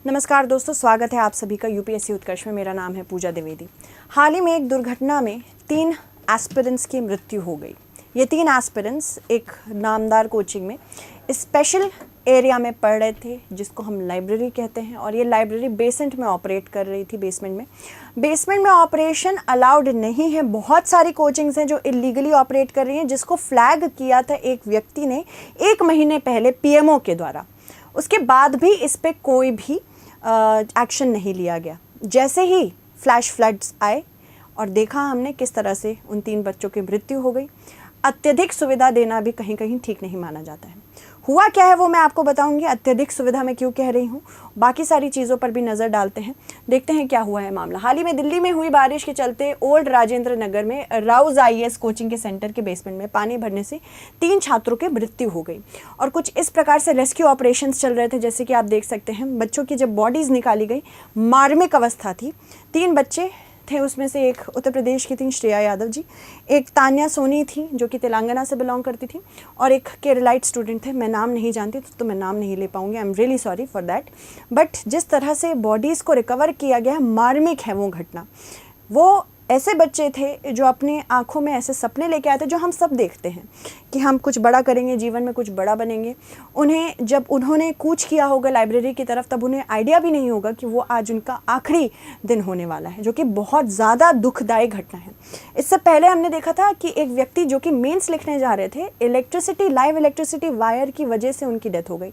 नमस्कार दोस्तों, स्वागत है आप सभी का यूपीएससी उत्कर्ष में। मेरा नाम है पूजा द्विवेदी। हाल ही में एक दुर्घटना में 3 एस्पिरेंट्स की मृत्यु हो गई। ये 3 एस्पिरेंट्स एक नामदार कोचिंग में स्पेशल एरिया में पढ़ रहे थे, जिसको हम लाइब्रेरी कहते हैं, और ये लाइब्रेरी बेसमेंट में ऑपरेट कर रही थी। बेसमेंट में ऑपरेशन अलाउड नहीं है। बहुत सारी कोचिंग्स हैं जो इलीगली ऑपरेट कर रही हैं, जिसको फ्लैग किया था एक व्यक्ति ने 1 महीने पहले पीएमओ के द्वारा। उसके बाद भी इस पर कोई भी एक्शन नहीं लिया गया। जैसे ही फ्लैश फ्लड्स आए और देखा हमने किस तरह से उन 3 बच्चों की मृत्यु हो गई। अत्यधिक सुविधा देना भी कहीं कहीं ठीक नहीं माना जाता है। हुआ क्या है वो मैं आपको बताऊंगी। अत्यधिक सुविधा मैं क्यों कह रही हूँ, बाकी सारी चीज़ों पर भी नज़र डालते हैं, देखते हैं क्या हुआ है मामला। हाल ही में दिल्ली में हुई बारिश के चलते ओल्ड राजेंद्र नगर में राउज आईएएस कोचिंग के सेंटर के बेसमेंट में पानी भरने से 3 छात्रों की मृत्यु हो गई। और कुछ इस प्रकार से रेस्क्यू ऑपरेशंस चल रहे थे, जैसे कि आप देख सकते हैं। बच्चों की जब बॉडीज़ निकाली गई, मार्मिक अवस्था थी। 3 बच्चे थे, उसमें से एक उत्तर प्रदेश की थी श्रेया यादव जी, एक तान्या सोनी थी जो कि तेलंगाना से बिलोंग करती थी, और एक केरलाइट स्टूडेंट थे। मैं नाम नहीं जानती तो मैं नाम नहीं ले पाऊंगी, I am really sorry for that. But जिस तरह से बॉडीज़ को रिकवर किया गया, मार्मिक है वो घटना। वो ऐसे बच्चे थे जो अपनी आंखों में ऐसे सपने लेके आए थे, जो हम सब देखते हैं कि हम कुछ बड़ा करेंगे, जीवन में कुछ बड़ा बनेंगे। उन्हें जब उन्होंने कूच किया होगा लाइब्रेरी की तरफ, तब उन्हें आइडिया भी नहीं होगा कि वो आज उनका आखिरी दिन होने वाला है, जो कि बहुत ज़्यादा दुखदायी घटना है। इससे पहले हमने देखा था कि एक व्यक्ति जो कि मेंस लिखने जा रहे थे, लाइव इलेक्ट्रिसिटी वायर की वजह से उनकी डेथ हो गई।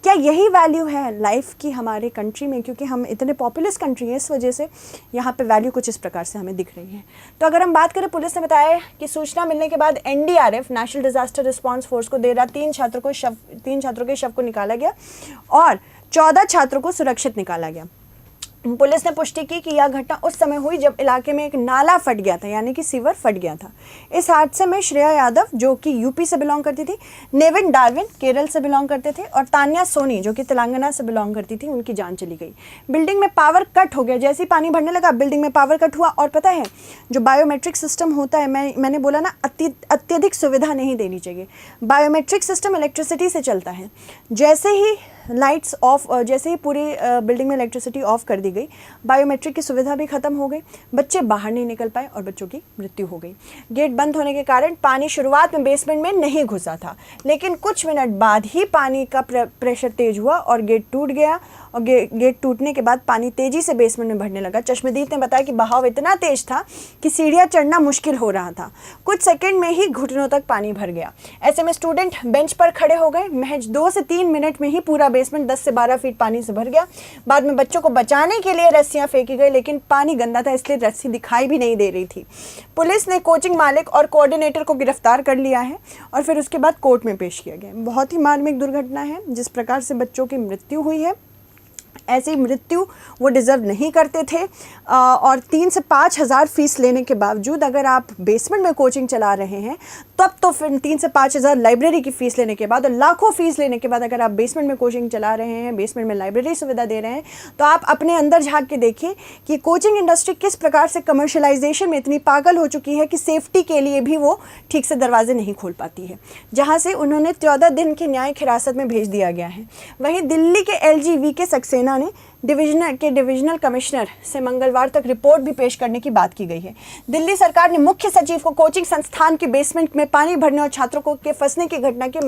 क्या यही वैल्यू है लाइफ की हमारे कंट्री में? क्योंकि हम इतने पॉपुलस कंट्री हैं, इस वजह से यहाँ पर वैल्यू कुछ इस प्रकार से हमें दिख रही है। तो अगर हम बात करें, पुलिस ने बताया कि सूचना मिलने के बाद NDRF, national disaster response force को देर रात 3 छात्रों के शव को निकाला गया और 14 छात्रों को सुरक्षित निकाला गया। पुलिस ने पुष्टि की कि यह घटना उस समय हुई जब इलाके में एक नाला फट गया था, यानी कि सीवर फट गया था। इस हादसे में श्रेया यादव जो कि यूपी से बिलोंग करती थी, नेविन डार्विन केरल से बिलोंग करते थे, और तान्या सोनी जो कि तेलंगाना से बिलोंग करती थी, उनकी जान चली गई। बिल्डिंग में पावर कट हो गया। जैसे ही पानी भरने लगा, बिल्डिंग में पावर कट हुआ। और पता है, जो बायोमेट्रिक सिस्टम होता है, मैंने बोला ना, अत्यधिक सुविधा नहीं देनी चाहिए। बायोमेट्रिक सिस्टम इलेक्ट्रिसिटी से चलता है। जैसे ही लाइट्स ऑफ, जैसे ही पूरी बिल्डिंग में इलेक्ट्रिसिटी ऑफ कर दी गई, बायोमेट्रिक की सुविधा भी खत्म हो गई। बच्चे बाहर नहीं निकल पाए और बच्चों की मृत्यु हो गई। गेट बंद होने के कारण पानी शुरुआत में बेसमेंट में नहीं घुसा था, लेकिन कुछ मिनट बाद ही पानी का प्रेशर तेज हुआ और गेट टूट गया। और गेट टूटने के बाद पानी तेजी से बेसमेंट में भरने लगा। चश्मदीद ने बताया कि बहाव इतना तेज था कि सीढ़ियाँ चढ़ना मुश्किल हो रहा था। कुछ सेकंड में ही घुटनों तक पानी भर गया। ऐसे में स्टूडेंट बेंच पर खड़े हो गए। महज 2 से 3 मिनट में ही पूरा बेसमेंट 10 से 12 फीट पानी से भर गया। बाद में बच्चों को बचाने के लिए रस्सियां फेंकी गई, लेकिन पानी गंदा था, इसलिए रस्सी दिखाई भी नहीं दे रही थी। पुलिस ने कोचिंग मालिक और कोऑर्डिनेटर को गिरफ्तार कर लिया है और फिर उसके बाद कोर्ट में पेश किया गया। बहुत ही मार्मिक दुर्घटना है। जिस प्रकार से बच्चों की मृत्यु हुई है, ऐसी मृत्यु वो डिज़र्व नहीं करते थे। और 3 से 5 हज़ार फीस लेने के बावजूद अगर आप बेसमेंट में कोचिंग चला रहे हैं, तब तो फिर 3 से 5 हज़ार लाइब्रेरी की फ़ीस लेने के बाद और लाखों फीस लेने के बाद अगर आप बेसमेंट में कोचिंग चला रहे हैं, बेसमेंट में लाइब्रेरी सुविधा दे रहे हैं, तो आप अपने अंदर झांक के देखिए कि कोचिंग इंडस्ट्री किस प्रकार से कमर्शलाइजेशन में इतनी पागल हो चुकी है कि सेफ्टी के लिए भी वो ठीक से दरवाजे नहीं खोल पाती है, जहाँ से उन्होंने 14 दिन की न्यायिक हिरासत में भेज दिया गया है। वहीं दिल्ली के एलजी के सक्सेना ने डिविजनल कमिश्नर से मंगलवार तक रिपोर्ट भी पेश करने की बात की गई है। दिल्ली सरकार ने मुख्य सचिव को कोचिंग संस्थान के बेसमेंट में पानी भरने और छात्रों के फंसने की घटना की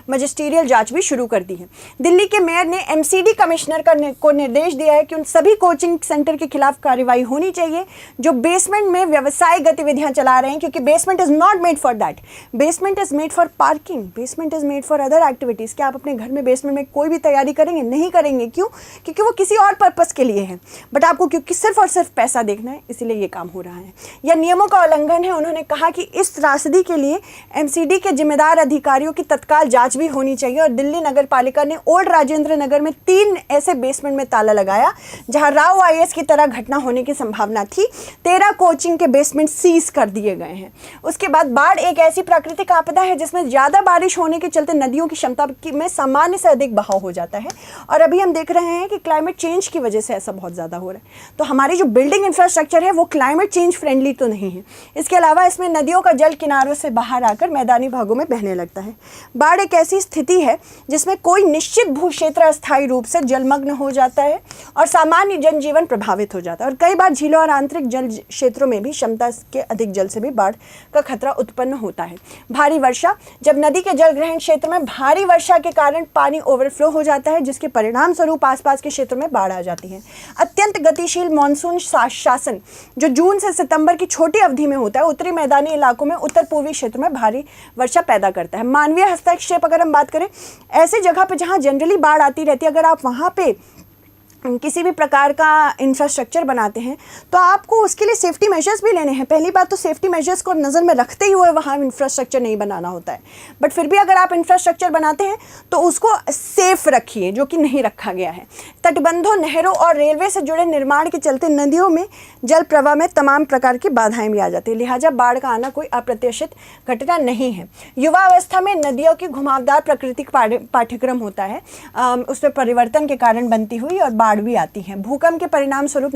मजिस्ट्रियल जांच भी शुरू कर दी है। दिल्ली के मेयर ने एमसीडी कमिश्नर को निर्देश दिया है कि उन सभी कोचिंग सेंटर के खिलाफ कार्रवाई होनी चाहिए जो बेसमेंट में व्यवसायिक गतिविधियां चला रहे हैं, क्योंकि basement is not made for that. Basement is made for parking, basement is made for other activities. क्या आप अपने घर में बेसमेंट में कोई भी तैयारी करेंगे? नहीं करेंगे। क्यों? क्योंकि वो किसी और पर्पस के लिए है, बट आपको क्योंकि सिर्फ और सिर्फ पैसा देखना है, इसीलिए ये काम हो रहा है। यह नियमों का उल्लंघन है। उन्होंने कहा कि इस त्रासदी के लिए एमसीडी के जिम्मेदार अधिकारियों की तत्काल जांच भी होनी चाहिए। और दिल्ली नगर पालिका ने ओल्ड राजेंद्र नगर में 3 ऐसे बेसमेंट में ताला लगाया जहां राव आईएएस की तरह घटना होने की संभावना थी। 13 कोचिंग के बेसमेंट सीज कर दिए गए हैं। उसके बाद बाढ़ एक ऐसी प्राकृतिक आपदा है जिसमें ज्यादा बारिश होने के चलते नदियों की क्षमता में सामान्य से अधिक बहाव हो जाता है। और अभी हम देख रहे हैं कि क्लाइमेट चेंज की वजह से ऐसा बहुत ज़्यादा हो रहा है। तो हमारी जो बिल्डिंग इंफ्रास्ट्रक्चर है वो क्लाइमेट चेंज फ्रेंडली तो नहीं है। इसके अलावा इसमें नदियों का जल किनारों से बाहर आकर मैदानी भागों में बहने लगता है। बाढ़ एक ऐसी स्थिति है जिसमें कोई निश्चित भू क्षेत्र अस्थायी रूप से जलमग्न हो जाता है और सामान्य जनजीवन प्रभावित हो जाता है, और कई बार झीलों और आंतरिक जल क्षेत्रों में भी क्षमता के अधिक जल से भी बाढ़ का खतरा उत्पन्न होता है। भारी वर्षा, जब नदी के जलग्रहण क्षेत्र में भारी वर्षा के कारण पानी ओवरफ्लो हो जाता है, जिसके परिणाम स्वरूप आसपास के क्षेत्र में बाढ़ आ जाती है। अत्यंत गतिशील मानसून शासन जो जून से सितंबर की छोटी अवधि में होता है, उत्तरी मैदानी इलाकों में उत्तर पूर्वी क्षेत्र में भारी वर्षा पैदा करता है। मानवीय हस्तक्षेप अगर हम बात करें, ऐसी जगह पे जहाँ जनरली बाढ़ आती रहती है, अगर आप वहाँ पे किसी भी प्रकार का इंफ्रास्ट्रक्चर बनाते हैं तो आपको उसके लिए सेफ्टी मेजर्स भी लेने हैं। पहली बात तो सेफ्टी मेजर्स को नज़र में रखते ही हुए वहाँ इंफ्रास्ट्रक्चर नहीं बनाना होता है, बट फिर भी अगर आप इंफ्रास्ट्रक्चर बनाते हैं तो उसको सेफ रखिए, जो कि नहीं रखा गया है। तटबंधों, नहरों और रेलवे से जुड़े निर्माण के चलते नदियों में जल प्रवाह में तमाम प्रकार की बाधाएं भी आ जाती है, लिहाजा बाढ़ का आना कोई अप्रत्याशित घटना नहीं है। युवा अवस्था में नदियों की घुमावदार प्राकृतिक पाठ्यक्रम होता है, उसमें परिवर्तन के कारण बनती हुई और बाढ़ भी आती है। भूकंप के परिणाम स्वरूप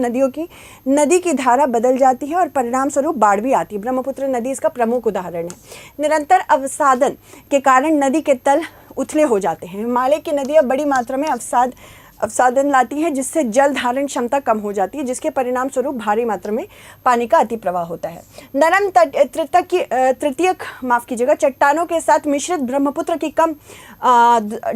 नदी की धारा बदल जाती है और परिणाम स्वरूप बाढ़ भी आती है। ब्रह्मपुत्र नदी इसका प्रमुख उदाहरण है। निरंतर अवसादन के कारण नदी के तल उथले हो जाते हैं। हिमालय की नदियां बड़ी मात्रा में अवसादन लाती है, जिससे जल धारण क्षमता कम हो जाती है, जिसके परिणाम स्वरूप भारी मात्रा में पानी का अति प्रवाह होता है। नरम तृतीयक चट्टानों के साथ मिश्रित ब्रह्मपुत्र की कम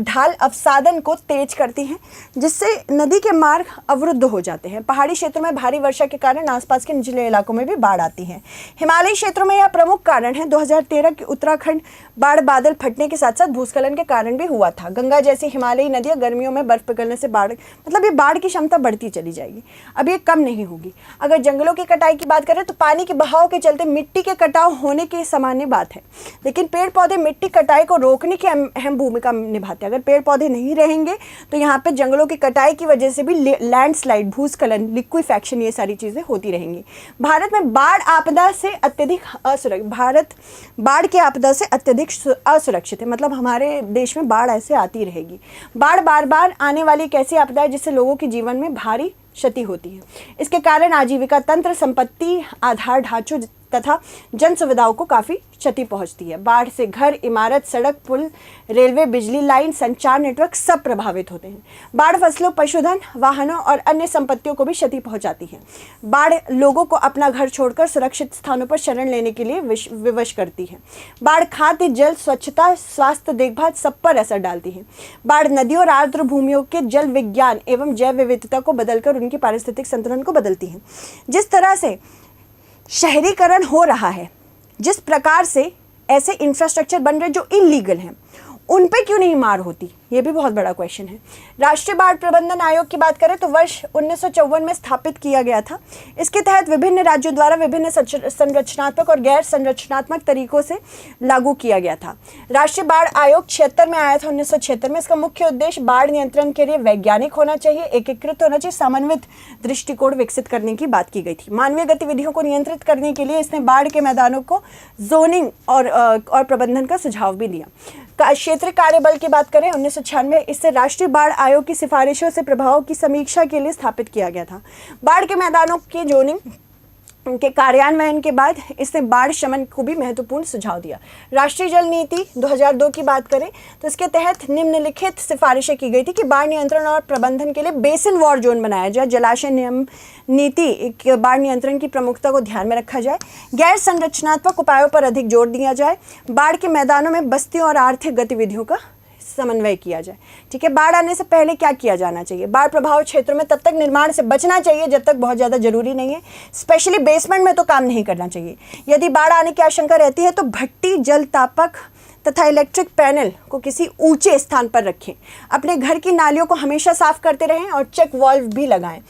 ढाल अवसादन को तेज करती हैं, जिससे नदी के मार्ग अवरुद्ध हो जाते हैं। पहाड़ी क्षेत्रों में भारी वर्षा के कारण आसपास के निचले इलाकों में भी बाढ़ आती है। हिमालयी क्षेत्रों में यह प्रमुख कारण है। 2013 के उत्तराखंड बाढ़ बादल फटने के साथ साथ भूस्खलन के कारण भी हुआ था। गंगा जैसी हिमालयी नदियां गर्मियों में बर्फ पिघलने से बाढ़, मतलब ये बाढ़ की क्षमता बढ़ती चली जाएगी, अब ये कम नहीं होगी। अगर जंगलों की कटाई की बात करें तो पानी के बहाव के चलते मिट्टी के कटाव होने की सामान्य बात है, लेकिन पेड़ पौधे मिट्टी कटाई को रोकने की अहम भूमिका निभाते हैं। अगर पेड़ पौधे नहीं रहेंगे तो यहाँ पे जंगलों की कटाई की वजह से भी लैंडस्लाइड, भूस्खलन, लिक्विफैक्शन, ये सारी चीज़ें होती रहेंगी। भारत में बाढ़ की आपदा से अत्यधिक असुरक्षित है, मतलब हमारे देश में बाढ़ ऐसे आती रहेगी। बाढ़ बार बार आने वाली एक ऐसी आपदा है जिससे लोगों के जीवन में भारी क्षति होती है। इसके कारण आजीविका तंत्र, संपत्ति, आधार ढांचों तथा जन सुविधाओं को काफ़ी क्षति पहुंचती है। बाढ़ से घर, इमारत, सड़क, पुल, रेलवे, बिजली लाइन, संचार नेटवर्क सब प्रभावित होते हैं। बाढ़ फसलों, पशुधन, वाहनों और अन्य संपत्तियों को भी क्षति पहुंचाती है। बाढ़ लोगों को अपना घर छोड़कर सुरक्षित स्थानों पर शरण लेने के लिए विवश करती है। बाढ़ खाद्य, जल, स्वच्छता, स्वास्थ्य देखभाल सब पर असर डालती है। बाढ़ नदियों और आर्द्र भूमियों के जल विज्ञान एवं जैव विविधता को बदलकर उनकी पारिस्थितिक संतुलन को बदलती है। जिस तरह से शहरीकरण हो रहा है, जिस प्रकार से ऐसे इंफ्रास्ट्रक्चर बन रहे जो इलीगल हैं, उन पे क्यों नहीं मार होती, ये भी बहुत बड़ा क्वेश्चन है। राष्ट्रीय बाढ़ प्रबंधन आयोग की बात करें तो वर्ष 1954 में स्थापित किया गया था। इसके तहत विभिन्न राज्यों द्वारा विभिन्न संरचनात्मक और गैर संरचनात्मक तरीकों से लागू किया गया था। राष्ट्रीय बाढ़ आयोग 76 में आया था, 1976 में। इसका मुख्य उद्देश्य बाढ़ नियंत्रण के लिए वैज्ञानिक होना चाहिए, एकीकृत होना चाहिए, समन्वित दृष्टिकोण विकसित करने की बात की गई थी। मानवीय गतिविधियों को नियंत्रित करने के लिए इसने बाढ़ के मैदानों को जोनिंग और प्रबंधन का सुझाव भी दिया। क्षेत्रीय कार्यबल की बात करें 1996, इससे राष्ट्रीय बाढ़ आयोग की सिफारिशों से प्रभाव की समीक्षा के लिए स्थापित किया गया था। बाढ़ के मैदानों की जोनिंग के कार्यान्वयन के बाद इसने बाढ़ शमन को भी महत्वपूर्ण सुझाव दिया। राष्ट्रीय जल नीति 2002 की बात करें तो इसके तहत निम्नलिखित सिफारिशें की गई थी कि बाढ़ नियंत्रण और प्रबंधन के लिए बेसिन वॉर जोन बनाया जाए, जलाशय नियम नीति, बाढ़ नियंत्रण की प्रमुखता को ध्यान में रखा जाए, गैर संरचनात्मक उपायों पर अधिक जोर दिया जाए, बाढ़ के मैदानों में बस्तियों और आर्थिक गतिविधियों का समन्वय किया जाए। ठीक है, बाढ़ आने से पहले क्या किया जाना चाहिए? बाढ़ प्रभावित क्षेत्रों में तब तक निर्माण से बचना चाहिए जब तक बहुत ज़्यादा जरूरी नहीं है। स्पेशली बेसमेंट में तो काम नहीं करना चाहिए। यदि बाढ़ आने की आशंका रहती है तो भट्टी, जल तापक तथा इलेक्ट्रिक पैनल को किसी ऊंचे स्थान पर रखें। अपने घर की नालियों को हमेशा साफ करते रहें और चेक वाल्व भी लगाएं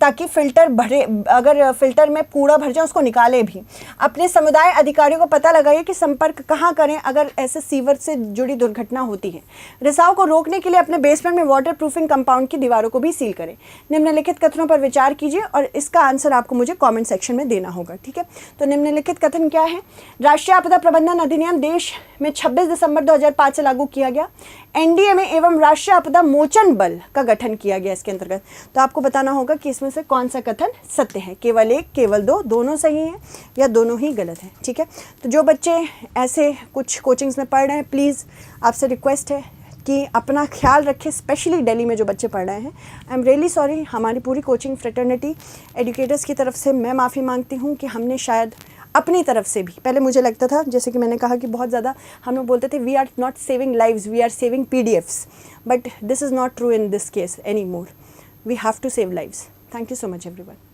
ताकि फिल्टर भरे, अगर फिल्टर में कूड़ा भर जाए उसको निकालें भी। अपने समुदाय अधिकारियों को पता लगाइए कि संपर्क कहाँ करें अगर ऐसे सीवर से जुड़ी दुर्घटना होती है। रिसाव को रोकने के लिए अपने बेसमेंट में वाटर प्रूफिंग कंपाउंड की दीवारों को भी सील करें। निम्नलिखित कथनों पर विचार कीजिए और इसका आंसर आपको मुझे कॉमेंट सेक्शन में देना होगा। ठीक है, तो निम्नलिखित कथन क्या है? राष्ट्रीय आपदा प्रबंधन अधिनियम देश में 26 26 दिसंबर 2005 से लागू किया गया। एनडीएमए एवं राष्ट्रीय आपदा मोचन बल का गठन किया गया इसके अंतर्गत। तो आपको बताना होगा कि इसमें से कौन सा कथन सत्य है, केवल एक, केवल दो, दोनों सही हैं या दोनों ही गलत हैं। ठीक है, तो जो बच्चे ऐसे कुछ कोचिंग्स में पढ़ रहे हैं, प्लीज़ आपसे रिक्वेस्ट है कि अपना ख्याल रखें, स्पेशली दिल्ली में जो बच्चे पढ़ रहे हैं। आई एम रियली सॉरी, हमारी पूरी कोचिंग फ्रेटर्निटी एजुकेटर्स की तरफ से मैं माफ़ी मांगती हूँ कि हमने शायद अपनी तरफ से भी, पहले मुझे लगता था, जैसे कि मैंने कहा कि बहुत ज़्यादा हम लोग बोलते थे we are not saving lives, we are saving PDFs, but this is not true in this case any more. We have to save lives. Thank you so much everyone.